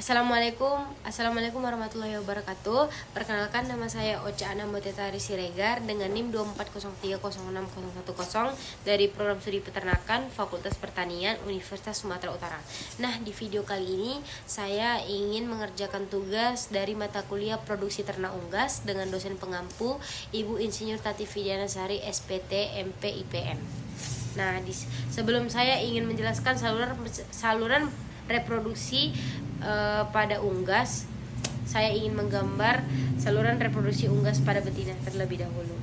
Assalamualaikum warahmatullahi wabarakatuh. Perkenalkan, nama saya Ocha Ana Motetari Siregar dengan NIM 240306010 dari Program Studi Peternakan Fakultas Pertanian Universitas Sumatera Utara. Nah, di video kali ini saya ingin mengerjakan tugas dari mata kuliah Produksi Ternak Unggas dengan dosen pengampu Ibu Insinyur Tati Vidiana Sari SPT MP IPM. Nah, sebelum saya ingin menjelaskan saluran reproduksi pada unggas, saya ingin menggambar saluran reproduksi unggas pada betina terlebih dahulu.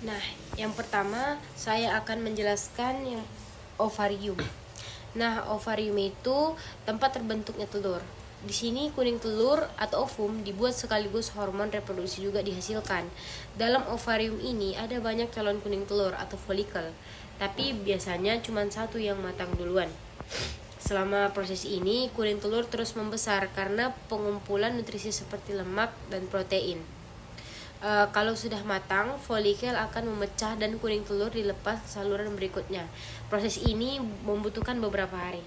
Nah, yang pertama saya akan menjelaskan yang ovarium. Nah, ovarium itu tempat terbentuknya telur. Di sini kuning telur atau ovum dibuat sekaligus hormon reproduksi juga dihasilkan. Dalam ovarium ini ada banyak calon kuning telur atau folikel, tapi biasanya cuma satu yang matang duluan. Selama proses ini, kuning telur terus membesar karena pengumpulan nutrisi seperti lemak dan protein. Kalau sudah matang, folikel akan memecah dan kuning telur dilepas ke saluran berikutnya. Proses ini membutuhkan beberapa hari.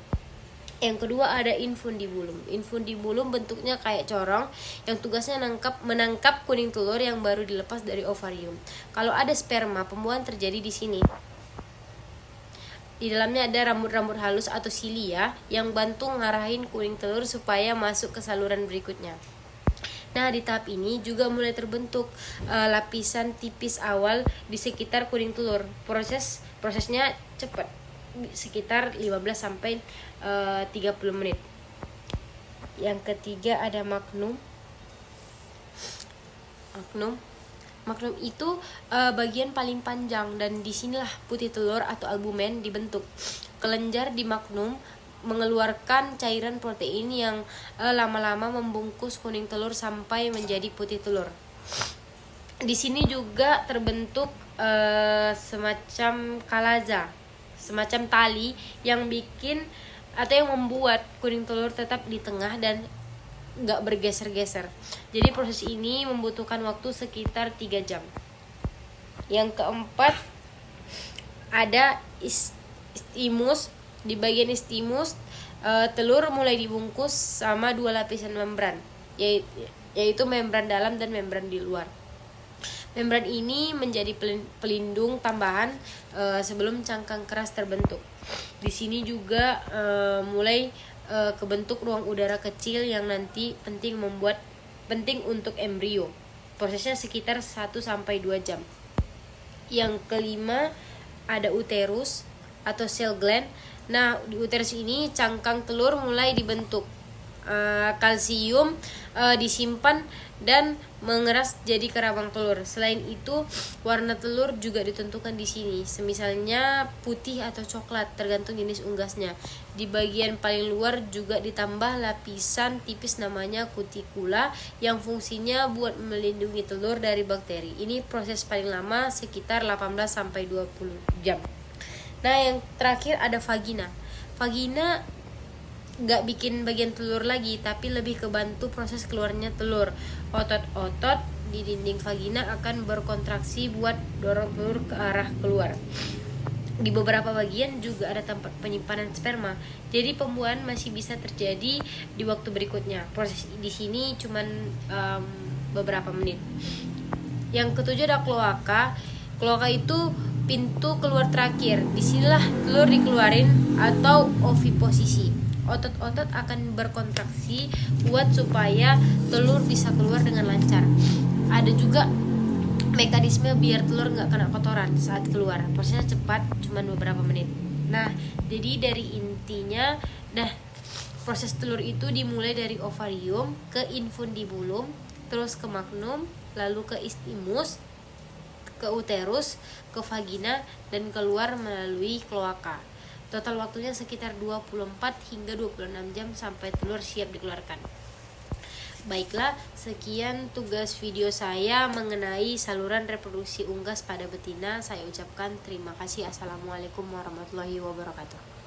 Yang kedua ada infundibulum. Infundibulum bentuknya kayak corong yang tugasnya menangkap kuning telur yang baru dilepas dari ovarium. Kalau ada sperma, pembuahan terjadi di sini. Di dalamnya ada rambut-rambut halus atau silia yang bantu ngarahin kuning telur supaya masuk ke saluran berikutnya. Nah, di tahap ini juga mulai terbentuk lapisan tipis awal di sekitar kuning telur. Prosesnya cepat, sekitar 15 sampai 30 menit. Yang ketiga ada magnum. Magnum itu bagian paling panjang dan disinilah putih telur atau albumen dibentuk. Kelenjar di magnum mengeluarkan cairan protein yang lama-lama membungkus kuning telur sampai menjadi putih telur. Di sini juga terbentuk semacam kalaza, semacam tali yang bikin atau yang membuat kuning telur tetap di tengah dan nggak bergeser-geser. Jadi proses ini membutuhkan waktu sekitar 3 jam. Yang keempat ada istimus. Di bagian istimus, telur mulai dibungkus sama 2 lapisan membran, yaitu membran dalam dan membran di luar. Membran ini menjadi pelindung tambahan sebelum cangkang keras terbentuk. Di sini juga mulai kebentuk ruang udara kecil yang nanti penting untuk embrio. Prosesnya sekitar 1-2 jam. Yang kelima ada uterus atau cell gland. Nah, di uterus ini cangkang telur mulai dibentuk. Kalsium disimpan dan mengeras jadi kerambang telur. Selain itu, warna telur juga ditentukan di sini. Semisalnya putih atau coklat, tergantung jenis unggasnya. Di bagian paling luar juga ditambah lapisan tipis namanya kutikula yang fungsinya buat melindungi telur dari bakteri. Ini proses paling lama sekitar 18 sampai 20 jam. Nah, yang terakhir ada vagina. Vagina gak bikin bagian telur lagi, tapi lebih kebantu proses keluarnya telur. Otot-otot di dinding vagina akan berkontraksi buat dorong telur ke arah keluar. Di beberapa bagian juga ada tempat penyimpanan sperma. Jadi pembuahan masih bisa terjadi di waktu berikutnya. Proses di sini cuman beberapa menit. Yang ketujuh ada kloaka. Kloaka itu pintu keluar terakhir. Disinilah telur dikeluarin atau oviposisi. Otot-otot akan berkontraksi buat supaya telur bisa keluar dengan lancar. Ada juga mekanisme biar telur nggak kena kotoran saat keluar. Prosesnya cepat, cuma beberapa menit. Nah, jadi dari intinya, Proses telur itu dimulai dari ovarium ke infundibulum, terus ke magnum, lalu ke istimus, ke uterus, ke vagina, dan keluar melalui kloaka. Total waktunya sekitar 24 hingga 26 jam sampai telur siap dikeluarkan. Baiklah, sekian tugas video saya mengenai saluran reproduksi unggas pada betina. Saya ucapkan terima kasih. Assalamualaikum warahmatullahi wabarakatuh.